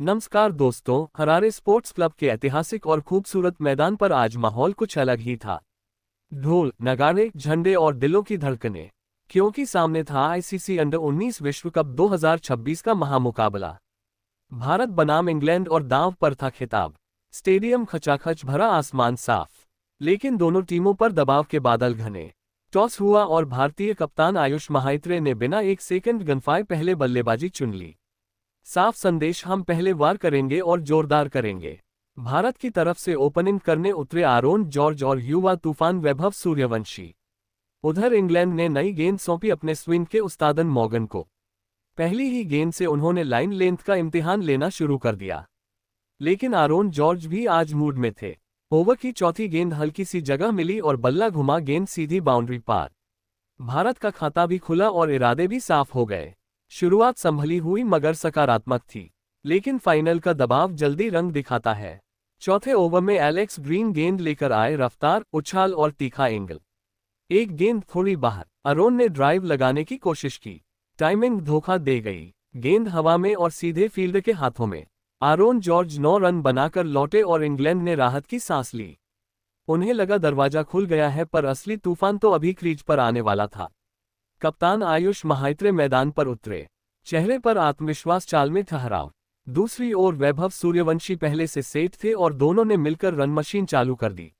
नमस्कार दोस्तों, Harare sports club के ऐतिहासिक और खूबसूरत मैदान पर आज माहौल कुछ अलग ही था। ढोल, नगाड़े, झंडे और दिलों की धड़कनें, क्योंकि सामने था आईसीसी अंडर-19 विश्व कप 2026 का महामुकाबला। भारत बनाम इंग्लैंड और दांव पर था खिताब। स्टेडियम खचाखच भरा, आसमान साफ, लेकिन दोनों टीमों पर दबाव के बादल घने। टॉस हुआ और भारतीय कप्तान आयुष महाइत्रे ने बिना एक सेकंड गंवाए पहले बल्लेबाजी चुन ली। साफ संदेश, हम पहले वार करेंगे और जोरदार करेंगे। भारत की तरफ से ओपनिंग करने उतरे आरोन जॉर्ज और युवा तूफान वैभव सूर्यवंशी। उधर इंग्लैंड ने नई गेंद सौंपी अपने स्विंग के उस्तादन मॉर्गन को। पहली ही गेंद से उन्होंने लाइन लेंथ का इम्तिहान लेना शुरू कर दिया। लेकिन आरोन जॉर्ज भी आज मूड में थे। ओवर की चौथी गेंद हल्की सी जगह मिली और बल्ला घुमा, गेंद सीधी बाउंड्री पार। भारत का खाता भी खुला और इरादे भी साफ हो गए। शुरुआत संभली हुई मगर सकारात्मक थी, लेकिन फाइनल का दबाव जल्दी रंग दिखाता है। चौथे ओवर में एलेक्स ग्रीन गेंद लेकर आए, रफ्तार, उछाल और तीखा एंगल। एक गेंद थोड़ी बाहर, आरोन ने ड्राइव लगाने की कोशिश की, टाइमिंग धोखा दे गई। गेंद हवा में और सीधे फील्ड के हाथों में। आरोन जॉर्ज 9 रन बनाकर लौटे और इंग्लैंड ने राहत की सांस ली। उन्हें लगा दरवाजा खुल गया है, पर असली तूफान तो अभी क्रीज पर आने वाला था। कप्तान आयुष महाइत्रे मैदान पर उतरे, चेहरे पर आत्मविश्वास, चाल में ठहराव। दूसरी ओर वैभव सूर्यवंशी पहले से सेट थे और दोनों ने मिलकर रन मशीन चालू कर दी।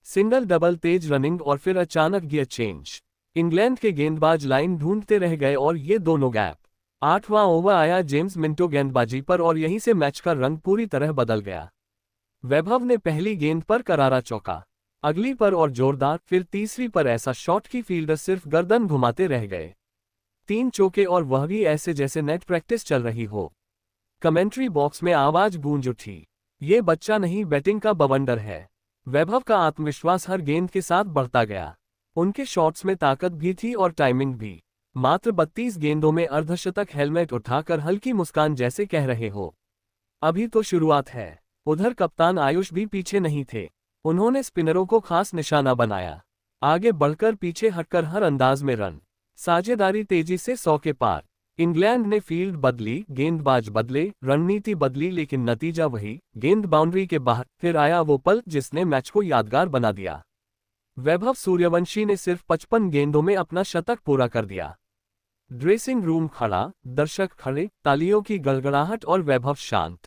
सिंगल डबल, तेज रनिंग और फिर अचानक गियर चेंज। इंग्लैंड के गेंदबाज लाइन ढूंढते रह गए और ये दोनों गैप। 8वां ओवर आया जेम्स मिंटो गेंदबाजी पर और यहीं से मैच का रंग पूरी तरह बदल गया। वैभव ने पहली गेंद पर करारा चौका, अगली पर और जोरदार, फिर तीसरी पर ऐसा शॉट की फील्डर सिर्फ गर्दन घुमाते रह गए। 3 चौके और वह भी ऐसे जैसे नेट प्रैक्टिस चल रही हो। कमेंट्री बॉक्स में आवाज गूंज उठी, ये बच्चा नहीं, बैटिंग का बवंडर है। वैभव का आत्मविश्वास हर गेंद के साथ बढ़ता गया। उनके शॉट्स में ताकत भी थी और टाइमिंग भी। मात्र 32 गेंदों में अर्धशतक, हेलमेट उठाकर हल्की मुस्कान, जैसे कह रहे हो अभी तो शुरुआत है। उधर कप्तान आयुष भी पीछे नहीं थे। उन्होंने स्पिनरों को खास निशाना बनाया, आगे बढ़कर पीछे हटकर हर अंदाज में रन। साझेदारी तेजी से 100 के पार। इंग्लैंड ने फील्ड बदली, गेंदबाज बदले, रणनीति बदली, लेकिन नतीजा वही, गेंद बाउंड्री के बाहर। फिर आया वो पल जिसने मैच को यादगार बना दिया। वैभव सूर्यवंशी ने सिर्फ 55 गेंदों में अपना शतक पूरा कर दिया। ड्रेसिंग रूम खड़ा, दर्शक खड़े, तालियों की गड़गड़ाहट और वैभव शांत,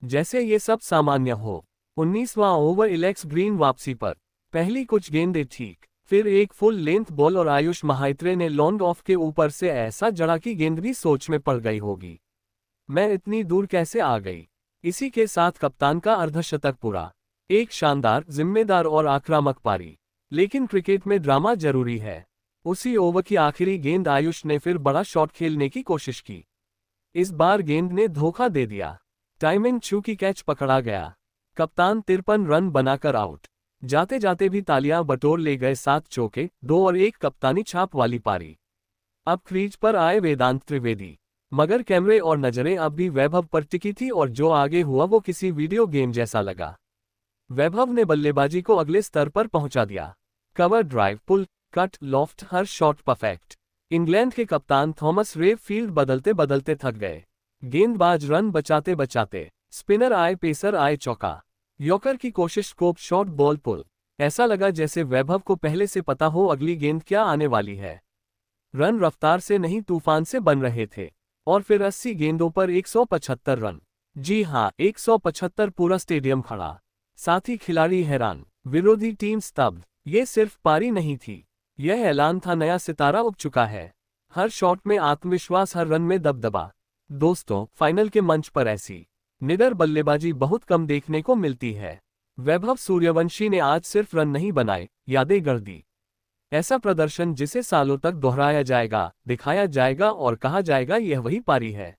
जैसे ये सब सामान्य हो। 19वां ओवर, एलेक्स ग्रीन वापसी पर। पहली कुछ गेंदें ठीक, फिर एक फुल लेंथ बॉल और आयुष महाइत्रे ने लॉन्ग ऑफ के ऊपर से ऐसा जड़ा कि गेंद भी सोच में पड़ गई होगी, मैं इतनी दूर कैसे आ गई। इसी के साथ कप्तान का अर्धशतक पूरा। एक शानदार, जिम्मेदार और आक्रामक पारी। लेकिन क्रिकेट में ड्रामा जरूरी है। उसी ओवर की आखिरी गेंद आयुष ने फिर बड़ा शॉट खेलने की कोशिश की। इस बार गेंद ने धोखा दे दिया, टाइमिंग छू की, कैच पकड़ा गया। कप्तान 53 रन बनाकर आउट। जाते जाते भी तालियां बटोर ले गए। 7 चौके, 2 और 1 कप्तानी छाप वाली पारी। अब क्रीज पर आए वेदांत त्रिवेदी, मगर कैमरे और नजरें अब भी वैभव पर टिकी थी और जो आगे हुआ वो किसी वीडियो गेम जैसा लगा। वैभव ने बल्लेबाजी को अगले स्तर पर पहुंचा दिया। कवर ड्राइव, पुल, कट, लॉफ्ट, हर शॉट परफेक्ट। इंग्लैंड के कप्तान थॉमस रेव फील्ड बदलते बदलते थक गए। गेंदबाज रन बचाते बचाते। स्पिनर आए, पेसर आए, चौका, यॉर्कर की कोशिश, स्कोप शॉट, बॉल पुल। ऐसा लगा जैसे वैभव को पहले से पता हो अगली गेंद क्या आने वाली है। रन रफ्तार से नहीं, तूफान से बन रहे थे। और फिर 80 गेंदों पर 175 रन। जी हां, 175। पूरा स्टेडियम खड़ा, साथी खिलाड़ी हैरान, विरोधी टीम स्तब्ध। ये सिर्फ पारी नहीं थी, यह ऐलान था, नया सितारा उग चुका है। हर शॉट में आत्मविश्वास, हर रन में दबदबा। दोस्तों, फाइनल के मंच पर ऐसी निडर बल्लेबाजी बहुत कम देखने को मिलती है। वैभव सूर्यवंशी ने आज सिर्फ रन नहीं बनाए, यादें गढ़ दी। ऐसा प्रदर्शन जिसे सालों तक दोहराया जाएगा, दिखाया जाएगा और कहा जाएगा यह वही पारी है।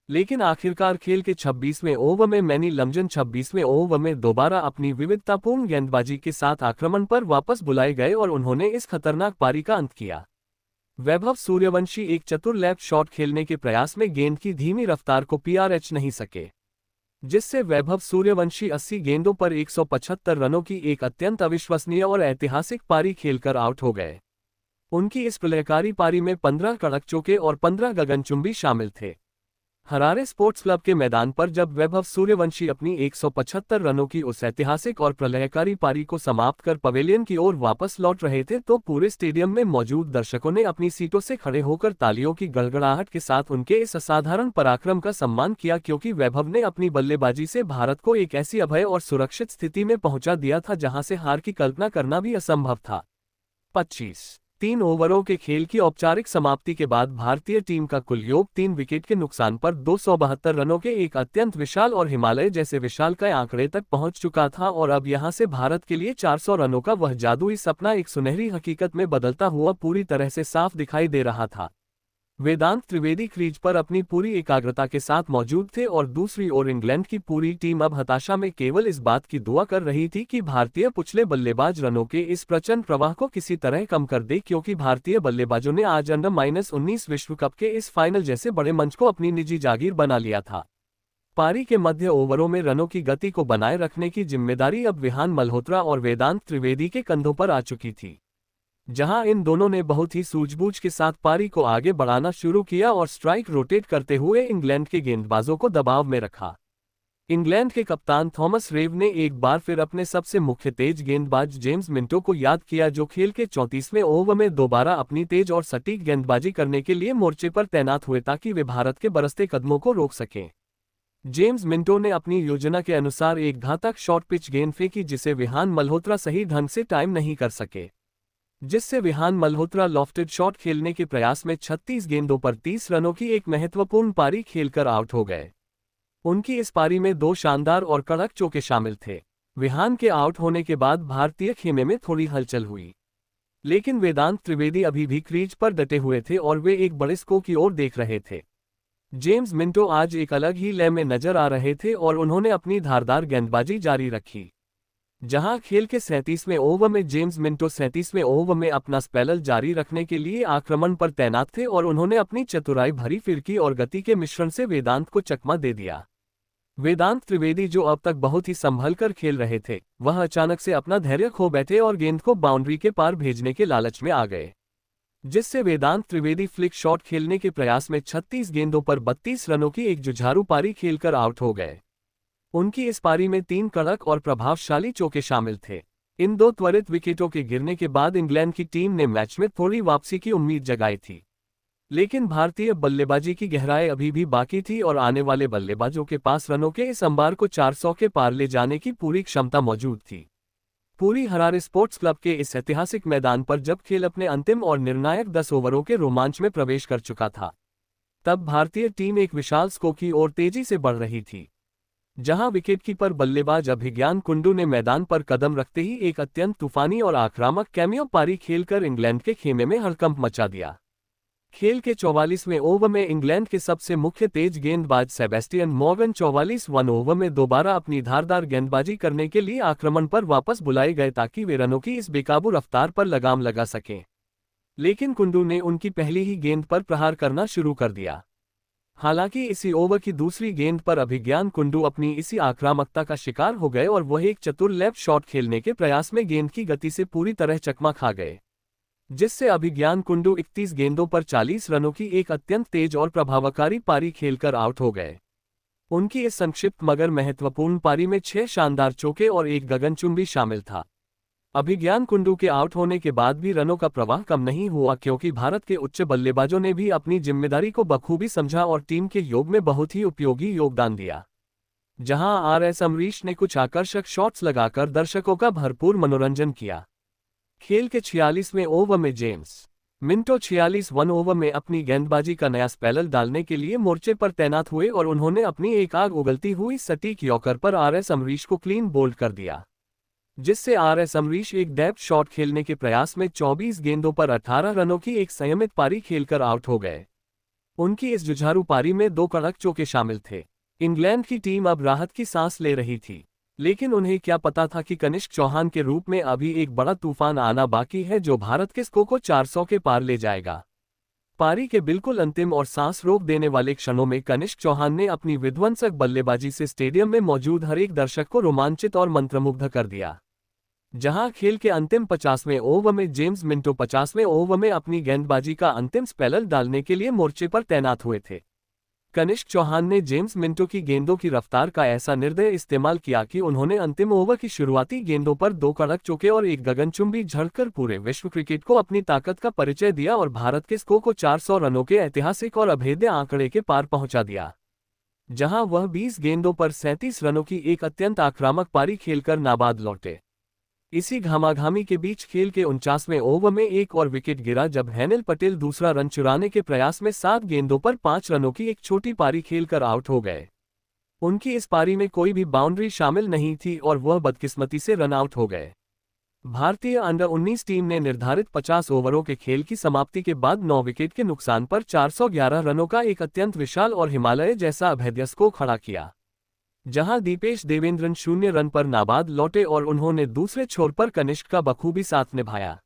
लेकिन आखिरकार खेल के 26वें ओवर में मैनी लमजन 26वें ओवर में दोबारा अपनी विविधतापूर्ण गेंदबाजी के साथ आक्रमण पर वापस बुलाए गए और उन्होंने इस खतरनाक पारी का अंत किया। वैभव सूर्यवंशी एक चतुर लैप शॉट खेलने के प्रयास में गेंद की धीमी रफ्तार को पीआरएच नहीं सके, जिससे वैभव सूर्यवंशी 80 गेंदों पर 175 रनों की एक अत्यंत अविश्वसनीय और ऐतिहासिक पारी खेलकर आउट हो गए। उनकी इस प्रलयकारी पारी में 15 कड़क चौके और 15 गगनचुंबी शामिल थे। हरारे स्पोर्ट्स क्लब के मैदान पर जब वैभव सूर्यवंशी अपनी 175 रनों की उस ऐतिहासिक और प्रलयकारी पारी को समाप्त कर पवेलियन की ओर वापस लौट रहे थे तो पूरे स्टेडियम में मौजूद दर्शकों ने अपनी सीटों से खड़े होकर तालियों की गड़गड़ाहट के साथ उनके इस असाधारण पराक्रम का सम्मान किया, क्योंकि वैभव ने अपनी बल्लेबाजी से भारत को एक ऐसी अभय और सुरक्षित स्थिति में पहुंचा दिया था जहां से हार की कल्पना करना भी असंभव था। 3 ओवरों के खेल की औपचारिक समाप्ति के बाद भारतीय टीम का कुल योग 3 विकेट के नुकसान पर 272 रनों के एक अत्यंत विशाल और हिमालय जैसे विशालकाय आंकड़े तक पहुंच चुका था और अब यहां से भारत के लिए 400 रनों का वह जादुई सपना एक सुनहरी हकीकत में बदलता हुआ पूरी तरह से साफ दिखाई दे रहा था। वेदांत त्रिवेदी क्रीज पर अपनी पूरी एकाग्रता के साथ मौजूद थे और दूसरी ओर इंग्लैंड की पूरी टीम अब हताशा में केवल इस बात की दुआ कर रही थी कि भारतीय पुछले बल्लेबाज रनों के इस प्रचंड प्रवाह को किसी तरह कम कर दे, क्योंकि भारतीय बल्लेबाजों ने आज अंडर-19 विश्व कप के इस फाइनल जैसे बड़े मंच को अपनी निजी जागीर बना लिया था। पारी के मध्य ओवरों में रनों की गति को बनाए रखने की जिम्मेदारी अब विहान मल्होत्रा और वेदांत त्रिवेदी के कंधों पर आ चुकी थी, जहां इन दोनों ने बहुत ही सूझबूझ के साथ पारी को आगे बढ़ाना शुरू किया और स्ट्राइक रोटेट करते हुए इंग्लैंड के गेंदबाजों को दबाव में रखा। इंग्लैंड के कप्तान थॉमस रेव ने एक बार फिर अपने सबसे मुख्य तेज गेंदबाज जेम्स मिंटो को याद किया, जो खेल के 34वें ओवर में दोबारा अपनी तेज और सटीक गेंदबाजी करने के लिए मोर्चे पर तैनात हुए ताकि वे भारत के बरसते कदमों को रोक सकें। जेम्स मिंटो ने अपनी योजना के अनुसार एक घातक शॉर्ट पिच गेंद फेंकी जिसे विहान मल्होत्रा सही ढंग से टाइम नहीं कर सके, जिससे विहान मल्होत्रा लॉफ्टेड शॉट खेलने के प्रयास में 36 गेंदों पर 30 रनों की एक महत्वपूर्ण पारी खेलकर आउट हो गए। उनकी इस पारी में 2 शानदार और कड़क चौके शामिल थे। विहान के आउट होने के बाद भारतीय खेमे में थोड़ी हलचल हुई, लेकिन वेदांत त्रिवेदी अभी भी क्रीज पर डटे हुए थे और वे एक बड़े स्कोर की ओर देख रहे थे। जेम्स मिंटो आज एक अलग ही लय में नजर आ रहे थे और उन्होंने अपनी धारदार गेंदबाजी जारी रखी। जहां खेल के 37वें ओवर में जेम्स मिंटो 37वें ओवर में अपना स्पेल जारी रखने के लिए आक्रमण पर तैनात थे और उन्होंने अपनी चतुराई भरी फिरकी और गति के मिश्रण से वेदांत को चकमा दे दिया। वेदांत त्रिवेदी, जो अब तक बहुत ही संभल कर खेल रहे थे, वह अचानक से अपना धैर्य खो बैठे और गेंद को बाउंड्री के पार भेजने के लालच में आ गए, जिससे वेदांत त्रिवेदी फ्लिक शॉट खेलने के प्रयास में 36 गेंदों पर 32 रनों की एक जुझारू पारी खेलकर आउट हो गए। उनकी इस पारी में 3 कड़क और प्रभावशाली चौके शामिल थे। इन 2 त्वरित विकेटों के गिरने के बाद इंग्लैंड की टीम ने मैच में थोड़ी वापसी की उम्मीद जगाई थी, लेकिन भारतीय बल्लेबाजी की गहराई अभी भी बाकी थी और आने वाले बल्लेबाजों के पास रनों के इस अंबार को 400 के पार ले जाने की पूरी क्षमता मौजूद थी। पूरी हरारे स्पोर्ट्स क्लब के इस ऐतिहासिक मैदान पर जब खेल अपने अंतिम और निर्णायक 10 ओवरों के रोमांच में प्रवेश कर चुका था, तब भारतीय टीम एक विशाल स्कोर की ओर तेजी से बढ़ रही थी, जहां विकेटकीपर बल्लेबाज अभिज्ञान कुंडू ने मैदान पर कदम रखते ही एक अत्यंत तूफानी और आक्रामक कैमियो पारी खेलकर इंग्लैंड के खेमे में हड़कंप मचा दिया। खेल के 44वें ओवर में इंग्लैंड के सबसे मुख्य तेज गेंदबाज सेबेस्टियन मॉर्गन 44 ओवर में दोबारा अपनी धारदार गेंदबाजी करने के लिए आक्रमण पर वापस बुलाए गए ताकि वे रनों की इस बेकाबू रफ्तार पर लगाम लगा सकें, लेकिन कुंडू ने उनकी पहली ही गेंद पर प्रहार करना शुरू कर दिया। हालांकि इसी ओवर की दूसरी गेंद पर अभिज्ञान कुंडू अपनी इसी आक्रामकता का शिकार हो गए और वह एक चतुर लेफ्ट शॉट खेलने के प्रयास में गेंद की गति से पूरी तरह चकमा खा गए, जिससे अभिज्ञान कुंडू 31 गेंदों पर 40 रनों की एक अत्यंत तेज और प्रभावकारी पारी खेलकर आउट हो गए। उनकी इस संक्षिप्त मगर महत्वपूर्ण पारी में 6 शानदार चौके और एक गगनचुंबी शामिल था। अभिज्ञान कुंडू के आउट होने के बाद भी रनों का प्रवाह कम नहीं हुआ, क्योंकि भारत के उच्च बल्लेबाजों ने भी अपनी जिम्मेदारी को बखूबी समझा और टीम के योग में बहुत ही उपयोगी योगदान दिया। जहां आरएस अमरीश ने कुछ आकर्षक शॉट्स लगाकर दर्शकों का भरपूर मनोरंजन किया। खेल के 46वें ओवर में जेम्स मिंटो 46 ओवर में अपनी गेंदबाजी का नया स्पेल डालने के लिए मोर्चे पर तैनात हुए और उन्होंने अपनी एक आग उगलती हुई सटीक यॉर्कर पर आरएस अमरीश को क्लीन बोल्ड कर दिया, जिससे आरएस अमरीश एक डेप्थ शॉट खेलने के प्रयास में 24 गेंदों पर 18 रनों की एक संयमित पारी खेलकर आउट हो गए। उनकी इस जुझारू पारी में 2 कड़क चौके शामिल थे। इंग्लैंड की टीम अब राहत की सांस ले रही थी, लेकिन उन्हें क्या पता था कि कनिष्क चौहान के रूप में अभी एक बड़ा तूफान आना बाकी है जो भारत के स्कोर को 400 के पार ले जाएगा। पारी के बिल्कुल अंतिम और सांस रोक देने वाले क्षणों में कनिष्क चौहान ने अपनी विध्वंसक बल्लेबाजी से स्टेडियम में मौजूद हर एक दर्शक को रोमांचित और मंत्रमुग्ध कर दिया। जहां खेल के अंतिम 50वें ओवर में जेम्स मिंटो 50वें ओवर में अपनी गेंदबाजी का अंतिम स्पेल डालने के लिए मोर्चे पर तैनात हुए थे। कनिष्क चौहान ने जेम्स मिंटो की गेंदों की रफ्तार का ऐसा निर्दय इस्तेमाल किया कि उन्होंने अंतिम ओवर की शुरुआती गेंदों पर 2 कड़क चौके और एक गगनचुंबी झड़कर पूरे विश्व क्रिकेट को अपनी ताकत का परिचय दिया और भारत के स्कोर को 400 रनों के ऐतिहासिक और अभेद्य आंकड़े के पार पहुंचा दिया, जहां वह 20 गेंदों पर 37 रनों की एक अत्यंत आक्रामक पारी खेलकर नाबाद लौटे। इसी घमाघामी के बीच खेल के 49वें ओवर में एक और विकेट गिरा जब हैनिल पटेल दूसरा रन चुराने के प्रयास में 7 गेंदों पर 5 रनों की एक छोटी पारी खेलकर आउट हो गए। उनकी इस पारी में कोई भी बाउंड्री शामिल नहीं थी और वह बदकिस्मती से रन आउट हो गए। भारतीय अंडर 19 टीम ने निर्धारित 50 ओवरों के खेल की समाप्ति के बाद 9 विकेट के नुकसान पर 411 रनों का एक अत्यंत विशाल और हिमालय जैसा अभेद्य स्कोर खड़ा किया, जहां दीपेश देवेंद्रन 0 रन पर नाबाद लौटे और उन्होंने दूसरे छोर पर कनिष्क का बखूबी साथ निभाया।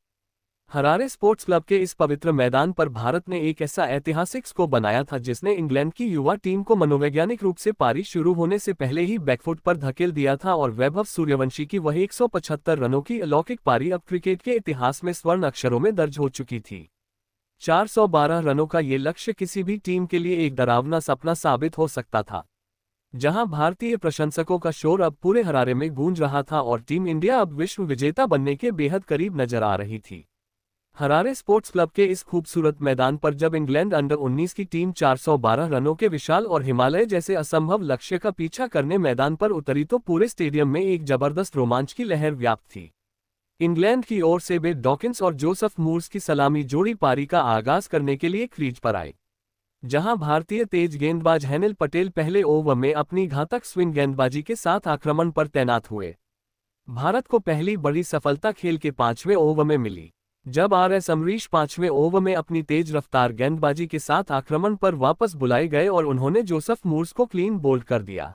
हरारे स्पोर्ट्स क्लब के इस पवित्र मैदान पर भारत ने एक ऐसा ऐतिहासिक स्कोर बनाया था जिसने इंग्लैंड की युवा टीम को मनोवैज्ञानिक रूप से पारी शुरू होने से पहले ही बैकफुट पर धकेल दिया था और वैभव सूर्यवंशी की वही 175 रनों की अलौकिक पारी अब क्रिकेट के इतिहास में स्वर्ण अक्षरों में दर्ज हो चुकी थी। 412 रनों का ये लक्ष्य किसी भी टीम के लिए एक डरावना सपना साबित हो सकता था, जहां भारतीय प्रशंसकों का शोर अब पूरे हरारे में गूंज रहा था और टीम इंडिया अब विश्व विजेता बनने के बेहद करीब नजर आ रही थी। हरारे स्पोर्ट्स क्लब के इस खूबसूरत मैदान पर जब इंग्लैंड अंडर 19 की टीम 412 रनों के विशाल और हिमालय जैसे असंभव लक्ष्य का पीछा करने मैदान पर उतरी तो पूरे स्टेडियम में एक जबरदस्त रोमांच की लहर व्याप्त थी। इंग्लैंड की ओर से बेन डॉकिंस और जोसेफ मूर्स की सलामी जोड़ी पारी का आगाज करने के लिए क्रीज पर आए, जहां भारतीय तेज गेंदबाज हैनिल पटेल पहले ओवर में अपनी घातक स्विंग गेंदबाजी के साथ आक्रमण पर तैनात हुए। भारत को पहली बड़ी सफलता खेल के 5वें ओवर में मिली, जब आर.एस. अमरीश 5वें ओवर में अपनी तेज रफ्तार गेंदबाजी के साथ आक्रमण पर वापस बुलाए गए और उन्होंने जोसेफ मूर्स को क्लीन बोल्ड कर दिया।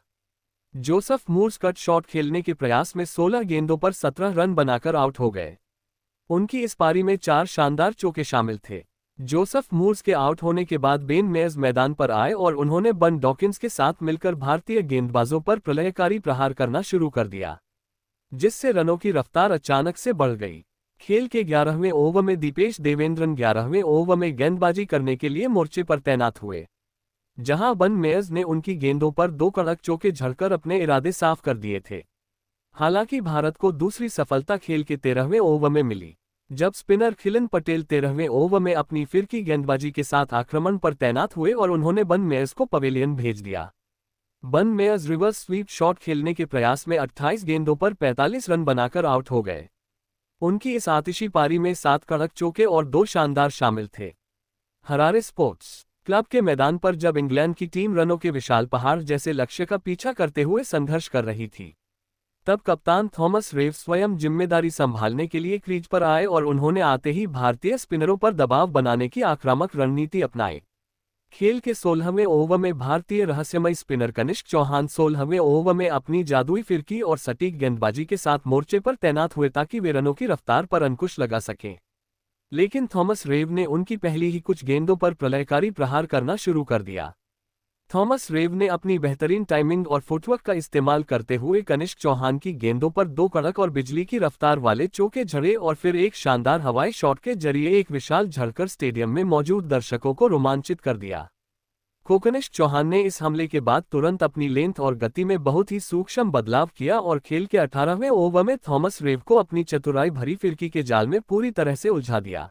जोसेफ मूर्स कट शॉट खेलने के प्रयास में 16 गेंदों पर 17 रन बनाकर आउट हो गए। उनकी इस पारी में 4 शानदार चौके शामिल थे। जोसेफ मूर्स के आउट होने के बाद बेन मेयर्स मैदान पर आए और उन्होंने बेन डॉकिंस के साथ मिलकर भारतीय गेंदबाजों पर प्रलयकारी प्रहार करना शुरू कर दिया, जिससे रनों की रफ्तार अचानक से बढ़ गई। खेल के 11वें ओवर में दीपेश देवेंद्रन 11वें ओवर में गेंदबाजी करने के लिए मोर्चे पर तैनात हुए, जहां बेन मेयर्स ने उनकी गेंदों पर 2 कड़क चौके झड़कर अपने इरादे साफ कर दिए थे। हालांकि भारत को दूसरी सफलता खेल के 13वें ओवर में मिली, जब स्पिनर खिलन पटेल 13वें ओवर में अपनी फिरकी गेंदबाजी के साथ आक्रमण पर तैनात हुए और उन्होंने बेन मेयर्स को पवेलियन भेज दिया। Ben Meyers reverse sweep shot खेलने के प्रयास में 28 गेंदों पर 45 रन बनाकर आउट हो गए। उनकी इस आतिशी पारी में 7 कड़क चौके और 2 शानदार शामिल थे। हरारे स्पोर्ट्स क्लब के मैदान पर जब इंग्लैंड की टीम रनों के विशाल पहाड़ जैसे लक्ष्य का पीछा करते हुए संघर्ष कर रही थी, तब कप्तान थॉमस रेव स्वयं जिम्मेदारी संभालने के लिए क्रीज पर आए और उन्होंने आते ही भारतीय स्पिनरों पर दबाव बनाने की आक्रामक रणनीति अपनाई। खेल के 16वें ओवर में भारतीय रहस्यमय स्पिनर कनिष्क चौहान 16वें ओवर में अपनी जादुई फिरकी और सटीक गेंदबाजी के साथ मोर्चे पर तैनात हुए ताकि वे रनों की रफ्तार पर अंकुश लगा सकें। लेकिन थॉमस रेव ने उनकी पहली ही कुछ गेंदों पर प्रलयकारी प्रहार करना शुरू कर दिया। थॉमस रेव ने अपनी बेहतरीन टाइमिंग और फुटवर्क का इस्तेमाल करते हुए कनिष्क चौहान की गेंदों पर 2 कड़क और बिजली की रफ्तार वाले चौके झड़े और फिर एक शानदार हवाई शॉट के जरिए एक विशाल झड़कर स्टेडियम में मौजूद दर्शकों को रोमांचित कर दिया। कनिष्क चौहान ने इस हमले के बाद तुरंत अपनी लेंथ और गति में बहुत ही सूक्ष्म बदलाव किया और खेल के 18वें ओवर में थॉमस रेव को अपनी चतुराई भरी फिरकी के जाल में पूरी तरह से उलझा दिया।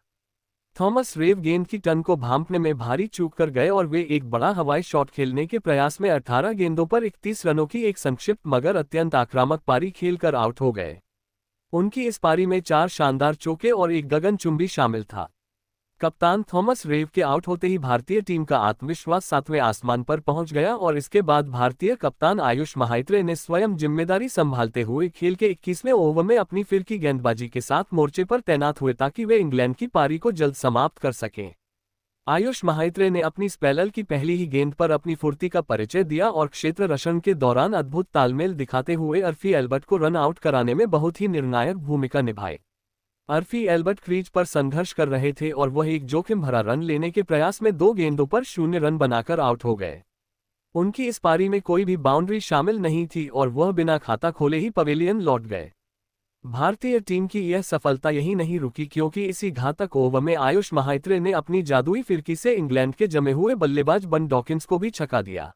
थॉमस रेव गेंद की टन को भांपने में भारी चूक कर गए और वे एक बड़ा हवाई शॉट खेलने के प्रयास में 18 गेंदों पर 31 रनों की एक संक्षिप्त मगर अत्यंत आक्रामक पारी खेलकर आउट हो गए। उनकी इस पारी में 4 शानदार चौके और एक गगनचुंबी शामिल था। कप्तान थॉमस रेव के आउट होते ही भारतीय टीम का आत्मविश्वास 7वें आसमान पर पहुंच गया और इसके बाद भारतीय कप्तान आयुष महाइत्रे ने स्वयं जिम्मेदारी संभालते हुए खेल के 21वें ओवर में अपनी फिरकी गेंदबाजी के साथ मोर्चे पर तैनात हुए ताकि वे इंग्लैंड की पारी को जल्द समाप्त कर सकें। आयुष महाइत्रे ने अपनी स्पेलर की पहली ही गेंद पर अपनी फुर्ती का परिचय दिया और क्षेत्र रक्षण के दौरान अद्भुत तालमेल दिखाते हुए अर्फी एल्बर्ट को रन आउट कराने में बहुत ही निर्णायक भूमिका निभाई। अर्फी एल्बर्ट क्रीज पर संघर्ष कर रहे थे और वह एक जोखिम भरा रन लेने के प्रयास में 2 गेंदों पर 0 रन बनाकर आउट हो गए। उनकी इस पारी में कोई भी बाउंड्री शामिल नहीं थी और वह बिना खाता खोले ही पवेलियन लौट गए। भारतीय टीम की यह सफलता यही नहीं रुकी, क्योंकि इसी घातक ओवर में आयुष महाइत्रे ने अपनी जादुई फिरकी से इंग्लैंड के जमे हुए बल्लेबाज बन डॉकिंस को भी छक्का दिया।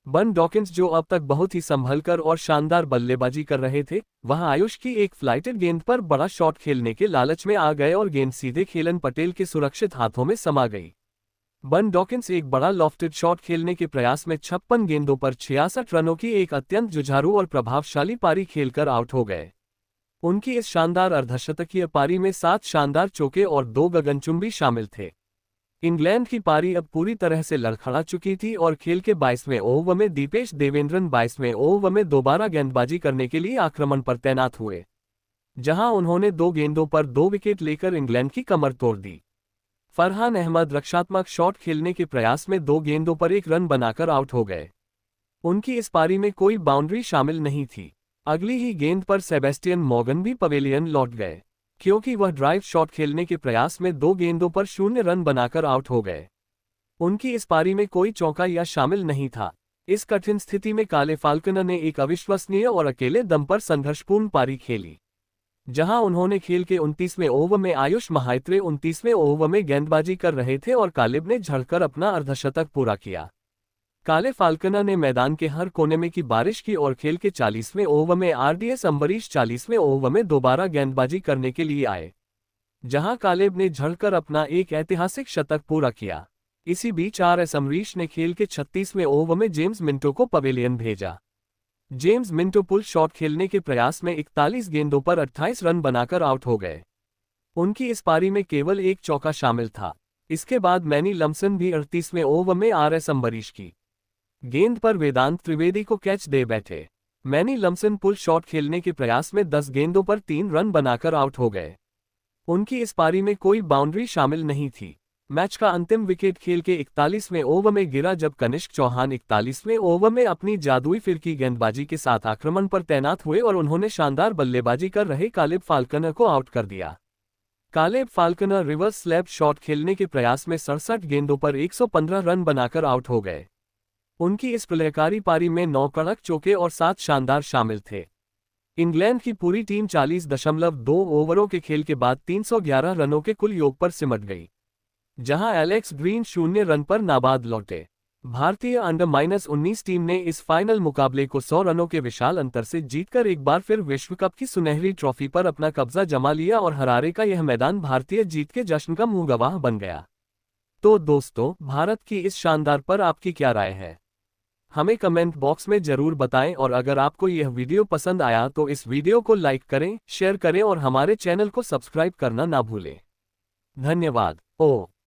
बन डॉकिंस, जो अब तक बहुत ही संभलकर और शानदार बल्लेबाजी कर रहे थे, वह आयुष की एक फ्लाइटेड गेंद पर बड़ा शॉट खेलने के लालच में आ गए और गेंद सीधे खेलन पटेल के सुरक्षित हाथों में समा गई। बन डॉकिंस एक बड़ा लॉफ्टेड शॉट खेलने के प्रयास में 56 गेंदों पर 66 रनों की एक अत्यंत जुझारू और प्रभावशाली पारी खेलकर आउट हो गए। उनकी इस शानदार अर्धशतकीय पारी में 7 शानदार चौके और 2 गगनचुंबी शामिल थे। इंग्लैंड की पारी अब पूरी तरह से लड़खड़ा चुकी थी और खेल के 22वें ओवर में दीपेश देवेंद्रन 22वें ओवर में दोबारा गेंदबाजी करने के लिए आक्रमण पर तैनात हुए, जहां उन्होंने 2 गेंदों पर 2 विकेट लेकर इंग्लैंड की कमर तोड़ दी। फरहान अहमद रक्षात्मक शॉट खेलने के प्रयास में 2 गेंदों पर 1 रन बनाकर आउट हो गए। उनकी इस पारी में कोई बाउंड्री शामिल नहीं थी। अगली ही गेंद पर सेबेस्टियन मॉर्गन भी पवेलियन लौट गए, क्योंकि वह ड्राइव शॉट खेलने के प्रयास में 2 गेंदों पर 0 रन बनाकर आउट हो गए। उनकी इस पारी में कोई चौका या शामिल नहीं था। इस कठिन स्थिति में काले फाल्कनर ने एक अविश्वसनीय और अकेले दम पर संघर्षपूर्ण पारी खेली, जहां उन्होंने खेल के 29वें ओवर में आयुष महाइत्रे 29वें ओवर में गेंदबाजी कर रहे थे और कालिब ने झड़कर अपना अर्धशतक पूरा किया। काले फाल्कनर ने मैदान के हर कोने में की बारिश की और खेल के 40वें ओवर में आरडीएस अम्बरीश 40वें ओवर में दोबारा गेंदबाजी करने के लिए आए, जहां कालिब ने झड़कर अपना एक ऐतिहासिक शतक पूरा किया। इसी बीच आरएस अम्बरीश ने खेल के 36वें ओवर में जेम्स मिंटो को पवेलियन भेजा। जेम्स मिंटो पुल शॉट खेलने के प्रयास में 41 गेंदों पर 28 रन बनाकर आउट हो गए। उनकी इस पारी में केवल एक चौका शामिल था। इसके बाद मैनी लम्सन भी 38वें ओवर में आरएस अम्बरीश की गेंद पर वेदांत त्रिवेदी को कैच दे बैठे। मैनी लम्सन पुल शॉट खेलने के प्रयास में 10 गेंदों पर 3 रन बनाकर आउट हो गए। उनकी इस पारी में कोई बाउंड्री शामिल नहीं थी। मैच का अंतिम विकेट खेल के 41वें ओवर में गिरा, जब कनिष्क चौहान 41वें ओवर में अपनी जादुई फिरकी गेंदबाजी के साथ आक्रमण पर तैनात हुए और उन्होंने शानदार बल्लेबाजी कर रहे कालिब फाल्कनर को आउट कर दिया। कालिब फाल्कनर रिवर्स स्लैब शॉट खेलने के प्रयास में 67 गेंदों पर 115 रन बनाकर आउट हो गए। उनकी इस प्रलयकारी पारी में 9 कड़क चौके और 7 शानदार शामिल थे। इंग्लैंड की पूरी टीम 40.2 ओवरों के खेल के बाद 311 रनों के कुल योग पर सिमट गई, जहां एलेक्स ग्रीन 0 रन पर नाबाद लौटे। भारतीय अंडर-19 टीम ने इस फाइनल मुकाबले को 100 रनों के विशाल अंतर से जीतकर एक बार फिर विश्व कप की सुनहरी ट्रॉफी पर अपना कब्जा जमा लिया और हरारे का यह मैदान भारतीय जीत के जश्न का मुंह गवाह बन गया। तो दोस्तों, भारत की इस शानदार पर आपकी क्या राय है? हमें कमेंट बॉक्स में जरूर बताएं और अगर आपको यह वीडियो पसंद आया तो इस वीडियो को लाइक करें, शेयर करें और हमारे चैनल को सब्सक्राइब करना ना भूलें। धन्यवाद।